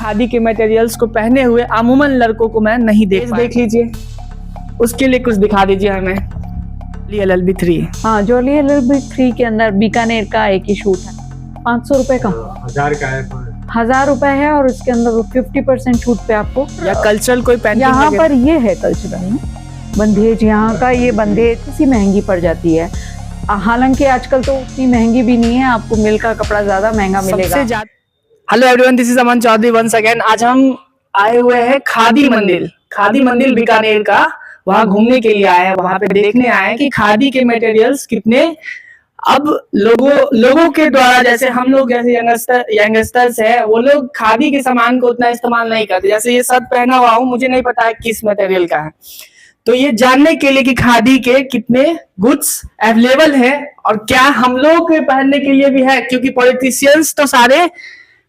खादी के मटेरियल्स को पहने हुए अमूमन लड़कों को मैं नहीं देख लीजिए, उसके लिए कुछ दिखा दीजिए हमें। LLB 3। हाँ, जोली LLB 3 के अंदर बीकानेर का एक ही शूट है, 500 रुपए का, 1000 का है, 1000 रुपए है। और उसके अंदर 50% छूट पे आपको। या कल्चरल कोई पेंटिंग यहाँ पर ये है कल्चरल ना बंदेज, यहाँ का ये बंदेज किसी महंगी पड़ जाती है। हालांकि आजकल तो उतनी महंगी भी नहीं है, आपको मिल का कपड़ा ज्यादा महंगा मिलेगा। Hello everyone, this is Aman Chaudhary once again. आज हम आए हुए हैं खादी मंदिर बीकानेर का। वहाँ घूमने के लिए आए हैं, वहाँ पे देखने आए हैं कि खादी के मटेरियल्स कितने अब लोगों के द्वारा, जैसे हम लोग जैसे यंगस्टर्स है, वो लोग खादी के सामान को उतना इस्तेमाल नहीं करते। जैसे ये शर्ट पहना हुआ हूँ, मुझे नहीं पता है किस मटेरियल का है, तो ये जानने के लिए कि खादी के कितने गुड्स अवेलेबल है और क्या हम लोग के पहनने के लिए भी है, क्योंकि पॉलिटिशियंस तो सारे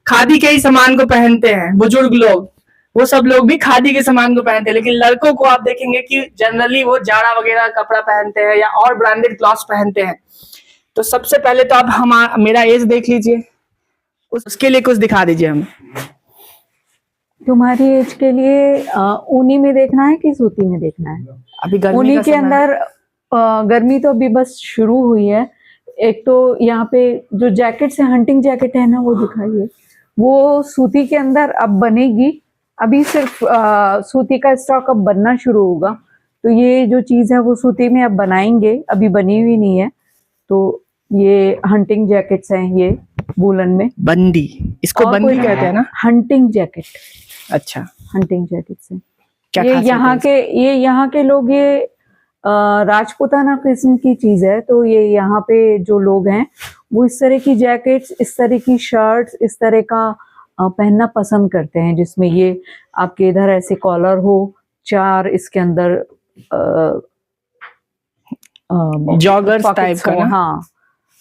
खादी के ही सामान को पहनते हैं, बुजुर्ग लोग वो सब लोग भी खादी के सामान को पहनते हैं। लेकिन लड़कों को आप देखेंगे कि जनरली वो जाड़ा वगैरह कपड़ा पहनते हैं या और ब्रांडेड क्लॉथ्स पहनते हैं। तो सबसे पहले तो आप मेरा एज देख लीजिए, उसके लिए कुछ दिखा दीजिए हमें। तुम्हारी एज के लिए ऊनी में देखना है कि सूती में देखना है? अभी गर्मी ऊनी के अंदर गर्मी तो अभी बस शुरू हुई है। एक तो यहाँ पे जो जैकेट है, हंटिंग जैकेट है ना, वो दिखाइए। वो सूती के अंदर अब बनेगी, अभी सिर्फ सूती का स्टॉक अब बनना शुरू होगा। तो ये जो चीज है वो सूती में अब बनाएंगे, अभी बनी हुई नहीं है। तो ये हंटिंग जैकेट्स हैं, ये वूलन में। बंदी, इसको बंदी कहते हैं ना? Hunting jacket. अच्छा, हंटिंग जैकेट्स हैं। क्या ये यहाँ के लोग, ये राजपूताना किस्म की चीज है। तो ये यहाँ पे जो लोग हैं वो इस तरह की जैकेट्स, इस तरह की शर्ट्स, इस तरह का पहनना पसंद करते हैं, जिसमें ये आपके इधर ऐसे कॉलर हो, 4 इसके अंदर जॉगर्स टाइप का ना? हाँ,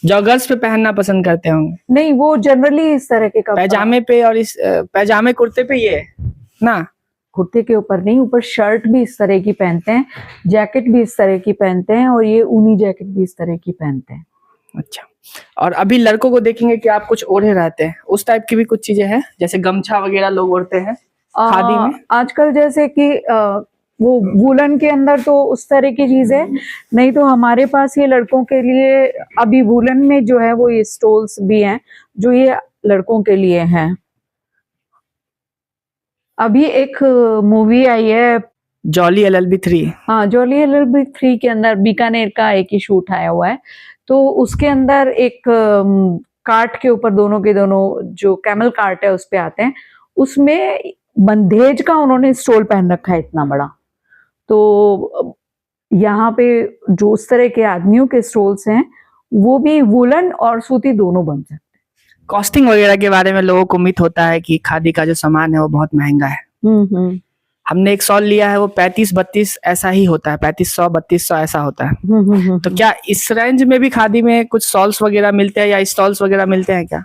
जॉगर्स पे पहनना पसंद करते होंगे। नहीं, वो जनरली इस तरह के पैजामे पे, और इस पैजामे कुर्ते पे ये ना, कुर्ते के ऊपर नहीं, ऊपर शर्ट भी इस तरह की पहनते हैं, जैकेट भी इस तरह की पहनते हैं, और ये ऊनी जैकेट भी इस तरह की पहनते हैं। अच्छा, और अभी लड़कों को देखेंगे कि आप कुछ ओढ़े रहते हैं, उस टाइप की भी कुछ चीजें हैं, जैसे गमछा वगैरह लोग ओढ़ते हैं खादी में आजकल। जैसे कि वो वूलन के अंदर तो उस तरह की चीज है, नहीं तो हमारे पास ये लड़कों के लिए अभी वूलन में जो है वो ये स्टोल्स भी हैं, जो ये लड़कों के लिए हैं। अभी एक मूवी आई है जोली LLB 3। हाँ, जोली LLB 3 के अंदर बीकानेर का एक ही शूट आया हुआ है। तो उसके अंदर एक कार्ट के ऊपर दोनों के दोनों जो कैमल कार्ट है उस पे आते हैं, उसमें बंदेज का उन्होंने स्टोल पहन रखा है इतना बड़ा। तो यहाँ पे जो उस तरह के आदमियों के स्टोल्स हैं वो भी वूलन और सूती दोनों बन सकते हैं। कॉस्टिंग वगैरह के बारे में लोगों को मिथ होता है कि खादी का जो सामान है वो बहुत महंगा है। हमने एक शॉल लिया है, वो 35-32 ऐसा ही होता है, 3500-3200 ऐसा होता है। तो क्या इस रेंज में भी खादी में कुछ शॉल्स वगैरह मिलते हैं या स्टॉल्स वगैरह मिलते हैं क्या?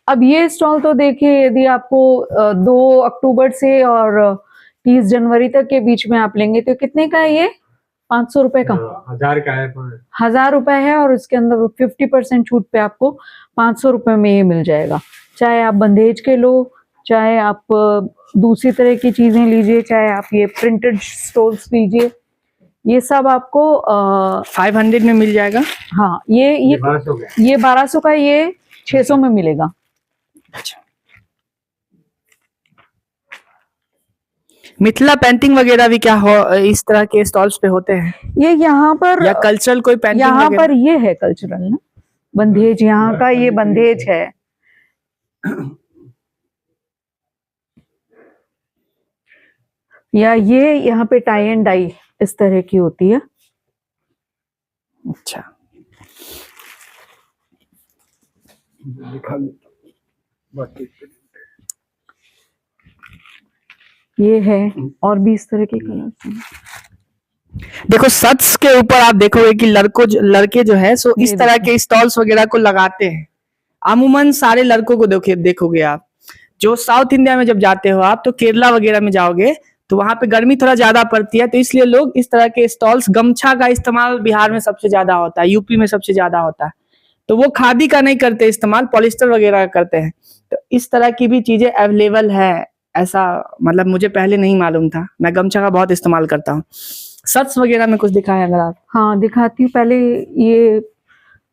अब ये स्टॉल तो देखिए, यदि आपको 2 अक्टूबर से और 30 जनवरी तक के बीच में आप लेंगे तो कितने का है ये? 500 रुपए का, 1000 का है, 1000 रुपए है। और उसके अंदर 50% छूट पे आपको 500 रुपए में ये मिल जाएगा। चाहे आप बंदेज के लो, चाहे आप दूसरी तरह की चीजें लीजिए, चाहे आप ये प्रिंटेड स्टोल्स लीजिए, ये सब आपको 500 में मिल जाएगा। हाँ, ये 1200 का, ये 600 में मिलेगा। अच्छा, मिथिला पेंटिंग वगैरह भी क्या हो इस तरह के स्टॉल्स पे होते हैं? ये यहाँ पर, या कल्चरल कोई पेंटिंग यहाँ पर ये है कल्चरल ना बंदेज, यहाँ का ये बंदेज है। या ये यहाँ पे टाई एंड डाई इस तरह की होती है। अच्छा, ये है, और भी इस तरह के कलर्स हैं। देखो शर्ट्स के ऊपर आप देखोगे कि लड़के जो है सो इस तरह के स्टॉल्स वगैरह को लगाते हैं। अमूमन सारे लड़कों को देखोगे आप, जो साउथ इंडिया में जब जाते हो आप, तो केरला वगैरह में जाओगे तो वहां पे गर्मी थोड़ा ज्यादा पड़ती है, तो इसलिए लोग इस तरह के स्टॉल्स, गमछा का इस्तेमाल बिहार में सबसे ज्यादा होता है, यूपी में सबसे ज्यादा होता है। तो वो खादी का नहीं करते इस्तेमाल, पॉलिस्टर वगैरह का करते हैं। तो इस तरह की भी चीजें अवेलेबल है ऐसा मतलब मुझे पहले नहीं मालूम था। मैं गमछा का बहुत इस्तेमाल करता हूँ। शर्ट्स वगैरह में कुछ दिखाएं अगर आप। हाँ दिखाती हूँ। पहले ये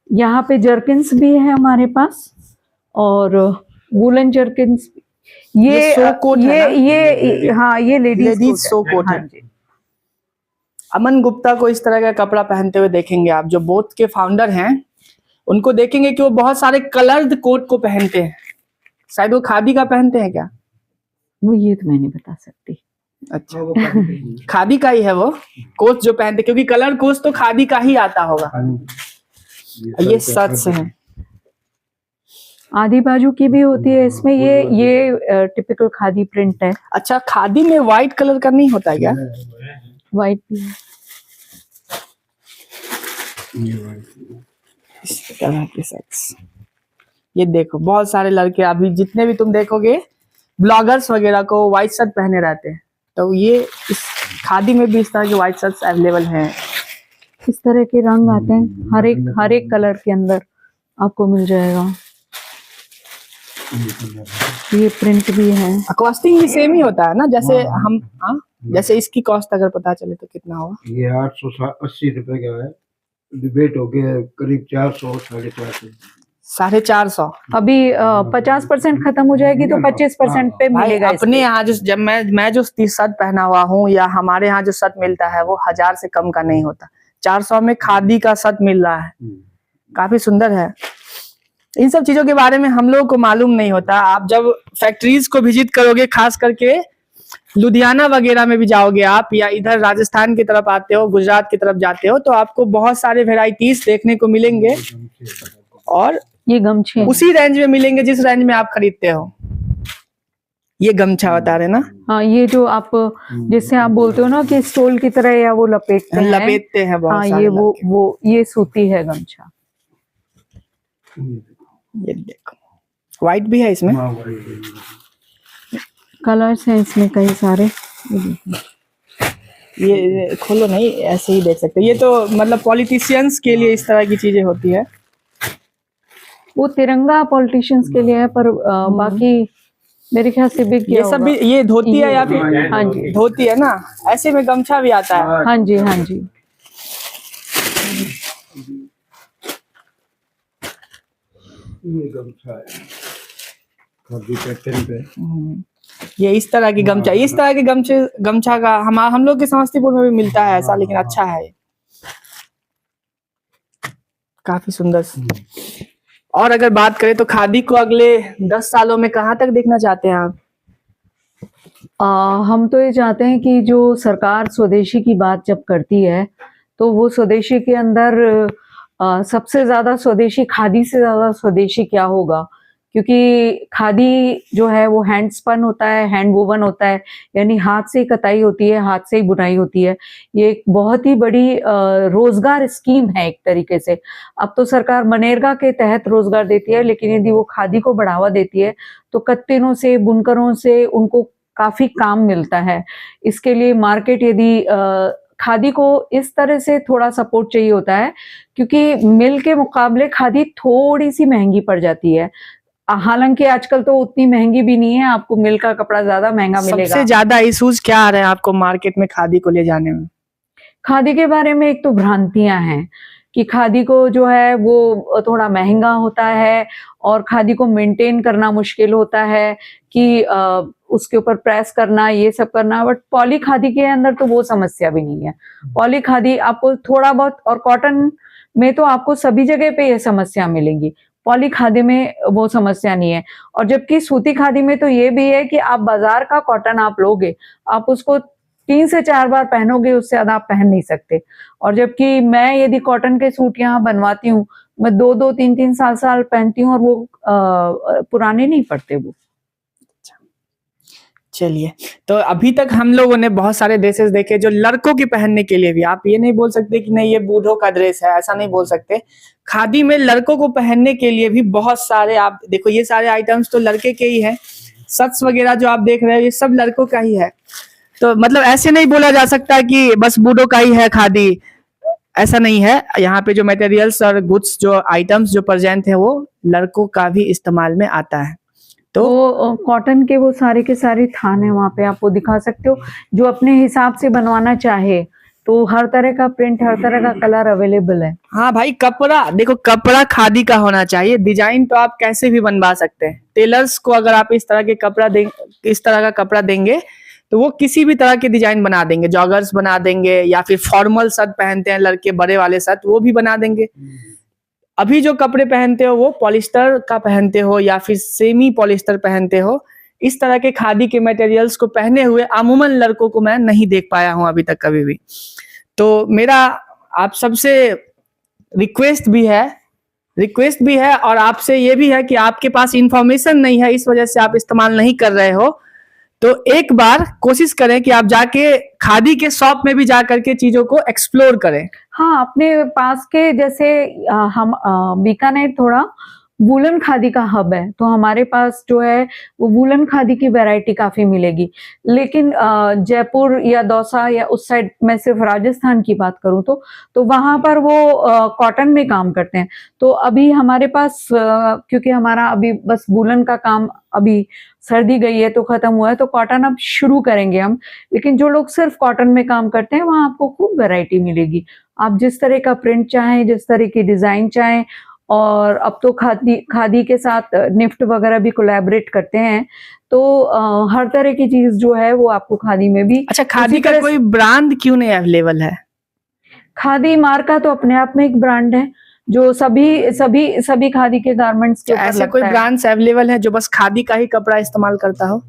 यहाँ पे जर्किन्स भी है हमारे पास और वुलन जर्किन्स। ये सो कोट है ना? ये हाँ ये लेडीज सो कोट हाँ है। जी। अमन गुप्ता को इस तरह का कपड़ा पहनते हुए देखेंगे आप, जो बोथ के फाउंडर हैं उनको देखेंगे कि वो बहुत सारे कलर्ड कोट को पहनते हैं। शायद वो खादी का पहनते हैं क्या? वो ये तो मैं नहीं बता सकती। अच्छा खादी का ही है वो कोट जो पहनते, क्योंकि कलर कोट तो खादी का ही आता होगा। ये सच है। आधी बाजू की भी होती है इसमें। ये टिपिकल खादी प्रिंट है। अच्छा खादी में व्हाइट कलर का नहीं होता है क्या? व्हाइट भी है। इस तरह के शर्ट्स ये देखो, बहुत सारे लड़के अभी जितने भी तुम देखोगे ब्लॉगर्स वगैरह को व्हाइट शर्ट पहने रहते हैं, तो ये इस खादी में भी इस तरह के व्हाइट शर्ट्स अवेलेबल हैं। इस तरह के रंग आते हैं, हर एक कलर के अंदर आपको मिल जाएगा। ये प्रिंट भी है। कॉस्टिंग भी सेम ही होता है ना? जैसे हम जैसे इसकी कॉस्ट अगर पता चले तो कितना होगा? ये 880 रुपए का है। डिबेट हो गया करीब 400 450। 450। अभी 50% खत्म हो जाएगी तो 25% पे भाई मिलेगा। अपने यहाँ जो जब मैं जो शर्ट पहना हुआ हूँ या हमारे यहाँ जो शर्ट मिलता है वो 1000 से कम का नहीं होता। 400 में खादी का शर्ट मिल रहा है, काफी सुंदर है। इन सब चीजों के बारे में हम लोगों को मालूम नहीं होता। आप जब फैक्ट्रीज को विजिट करोगे, खास करके लुधियाना वगैरह में भी जाओगे आप, या इधर राजस्थान की तरफ आते हो, गुजरात की तरफ जाते हो, तो आपको बहुत सारे वेराइटीज देखने को मिलेंगे और ये गमछे उसी रेंज में मिलेंगे जिस रेंज में आप खरीदते हो। ये गमछा बता रहे ना? हाँ ये जो आप जिससे आप बोलते हो ना कि स्टोल की तरह या वो लपेटते हैं बहुत हाँ सारे ये लड़के। वो ये सूती है गमछा। ये देखो व्हाइट भी है इसमें। कलर्स हैं इसमें कई सारे। ये खोलो नहीं, ऐसे ही देख सकते। ये तो मतलब पॉलिटिशियंस के लिए इस तरह की चीजें होती है। वो तिरंगा पॉलिटिशियंस के लिए है, पर बाकी मेरे ख्याल से भी ये सब भी, ये धोती है या फिर? हाँ जी धोती है ना, ऐसे में गमछा भी आता है। हाँ जी हाँ जी। ये गमछा है खादी पैटर्न पे। ये इस तरह की गमछा, इस तरह के गमछा का हम लोग के समस्तीपुर में भी मिलता है ऐसा, लेकिन अच्छा है, काफी सुंदर। और अगर बात करें तो खादी को अगले 10 सालों में कहाँ तक देखना चाहते हैं आप? हम तो ये चाहते हैं कि जो सरकार स्वदेशी की बात जब करती है तो वो स्वदेशी के अंदर सबसे ज्यादा स्वदेशी, खादी से ज्यादा स्वदेशी क्या होगा, क्योंकि खादी जो है वो हैंड स्पन होता है, हैंड वोवन होता है, यानी हाथ से ही कताई होती है, हाथ से ही बुनाई होती है। ये एक बहुत ही बड़ी रोजगार स्कीम है एक तरीके से। अब तो सरकार मनरेगा के तहत रोजगार देती है, लेकिन यदि वो खादी को बढ़ावा देती है तो कत्तिनों से, बुनकरों से उनको काफी काम मिलता है। इसके लिए मार्केट, यदि खादी को इस तरह से थोड़ा सपोर्ट चाहिए होता है, क्योंकि मिल के मुकाबले खादी थोड़ी सी महंगी पड़ जाती है। हालांकि आजकल तो उतनी महंगी भी नहीं है, आपको मिल का कपड़ा ज्यादा महंगा मिलेगा। सबसे ज्यादा इश्यूज क्या आ रहे हैं आपको मार्केट में खादी को ले जाने में? खादी के बारे में एक तो भ्रांतियां हैं कि खादी को जो है वो थोड़ा महंगा होता है और खादी को मेंटेन करना मुश्किल होता है, कि उसके ऊपर प्रेस करना, ये सब करना। बट पॉली खादी के अंदर तो वो समस्या भी नहीं है। पॉली खादी आपको थोड़ा बहुत, और कॉटन में तो आपको सभी जगह पे ये समस्या मिलेगी, पॉली खादी में वो समस्या नहीं है। और जबकि सूती खादी में तो ये भी है कि आप बाजार का कॉटन आप लोगे, आप उसको 3 से 4 बार पहनोगे, उससे ज्यादा आप पहन नहीं सकते। और जबकि मैं यदि कॉटन के सूट यहाँ बनवाती हूँ, मैं 2-2, 3-3 साल पहनती हूँ और वो पुराने नहीं पड़ते वो। चलिए, तो अभी तक हम लोगों ने बहुत सारे ड्रेसेस देखे जो लड़कों के पहनने के लिए भी। आप ये नहीं बोल सकते कि नहीं ये बूढ़ों का ड्रेस है, ऐसा नहीं बोल सकते। खादी में लड़कों को पहनने के लिए भी बहुत सारे, आप देखो ये सारे आइटम्स तो लड़के के ही है। शर्ट्स वगैरह जो आप देख रहे हो ये सब लड़कों का ही है। तो मतलब ऐसे नहीं बोला जा सकता कि बस बूढ़ों का ही है खादी, ऐसा नहीं है। यहाँ पे जो मटेरियल्स और गुड्स, जो आइटम्स जो प्रेजेंट है वो लड़कों का भी इस्तेमाल में आता है। तो वो कॉटन के वो सारे के सारे थान है वहाँ पे, आप वो दिखा सकते हो। जो अपने हिसाब से बनवाना चाहे तो हर तरह का प्रिंट, हर तरह का कलर अवेलेबल है। हाँ भाई, कपड़ा देखो, कपड़ा खादी का होना चाहिए। डिजाइन तो आप कैसे भी बनवा सकते हैं। टेलर्स को अगर आप इस तरह के कपड़ा देंगे, इस तरह का कपड़ा देंगे, तो वो किसी भी तरह के डिजाइन बना देंगे। जॉगर्स बना देंगे, या फिर फॉर्मल शर्ट पहनते हैं लड़के, बड़े वाले शर्ट, वो भी बना देंगे। अभी जो कपड़े पहनते हो वो पॉलिस्टर का पहनते हो या फिर सेमी पॉलिस्टर पहनते हो। इस तरह के खादी के मटेरियल्स को पहने हुए अमूमन लड़कों को मैं नहीं देख पाया हूं अभी तक कभी भी। तो मेरा आप सबसे रिक्वेस्ट भी है और आपसे ये भी है कि आपके पास इंफॉर्मेशन नहीं है, इस वजह से आप इस्तेमाल नहीं कर रहे हो। तो एक बार कोशिश करें कि आप जाके खादी के शॉप में भी जा करके चीजों को एक्सप्लोर करें। हाँ, अपने पास के जैसे हम बीकानेर थोड़ा वूलन खादी का हब है, तो हमारे पास जो है वो वूलन खादी की वैरायटी काफी मिलेगी। लेकिन जयपुर या दौसा या उस साइड, मैं सिर्फ राजस्थान की बात करूं तो वहां पर वो कॉटन में काम करते हैं। तो अभी हमारे पास क्योंकि हमारा अभी बस वूलन का काम अभी सर्दी गई है तो खत्म हुआ है, तो कॉटन अब शुरू करेंगे हम। लेकिन जो लोग सिर्फ कॉटन में काम करते हैं वहां आपको खूब वैरायटी मिलेगी। आप जिस तरह का प्रिंट चाहें, जिस तरह की डिजाइन चाहें, और अब तो खादी के साथ निफ्ट वगैरह भी कोलैबोरेट करते हैं, तो हर तरह की चीज जो है वो आपको खादी में भी। अच्छा, खादी का कोई ब्रांड क्यों नहीं अवेलेबल है? खादी मार्का तो अपने आप में एक ब्रांड है जो सभी खादी के गारमेंट्स के ऊपर ऐसे कोई ब्रांड्स अवेलेबल है जो बस खादी का ही कपड़ा इस्तेमाल करता हो?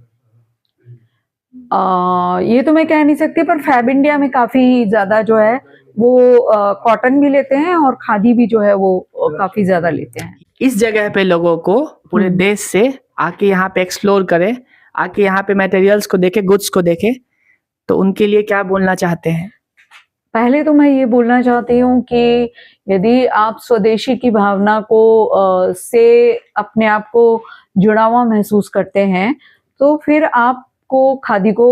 ये तो मैं कह नहीं सकती, पर फैब इंडिया में काफी ज्यादा जो है वो कॉटन भी लेते हैं और खादी भी जो है वो काफी ज्यादा लेते हैं। इस जगह पे लोगों को पूरे देश से आके यहाँ पे एक्सप्लोर करें, आके यहाँ पे मटेरियल्स को देखे, गुड्स को देखे, तो उनके लिए क्या बोलना चाहते हैं? पहले तो मैं ये बोलना चाहती हूँ कि यदि आप स्वदेशी की भावना को से अपने आप को जुड़ा हुआ महसूस करते हैं, तो फिर आपको खादी को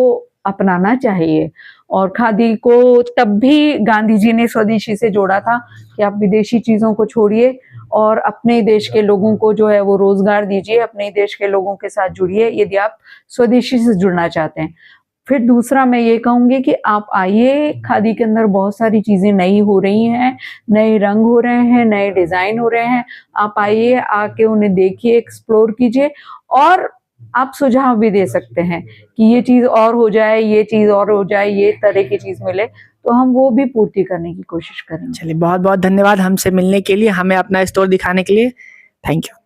अपनाना चाहिए। और खादी को तब भी गांधी जी ने स्वदेशी से जोड़ा था कि आप विदेशी चीजों को छोड़िए और अपने देश के लोगों को जो है वो रोजगार दीजिए, अपने देश के लोगों के साथ जुड़िए यदि आप स्वदेशी से जुड़ना चाहते हैं। फिर दूसरा मैं ये कहूंगी कि आप आइए, खादी के अंदर बहुत सारी चीजें नई हो रही हैं, नए रंग हो रहे हैं, नए डिजाइन हो रहे हैं। आप आइए, आके उन्हें देखिए, एक्सप्लोर कीजिए, और आप सुझाव भी दे सकते हैं कि ये चीज और हो जाए, ये चीज और हो जाए, ये तरह की चीज मिले, तो हम वो भी पूर्ति करने की कोशिश करेंगे। चलिए, बहुत बहुत धन्यवाद हमसे मिलने के लिए, हमें अपना स्टोर दिखाने के लिए। Thank you.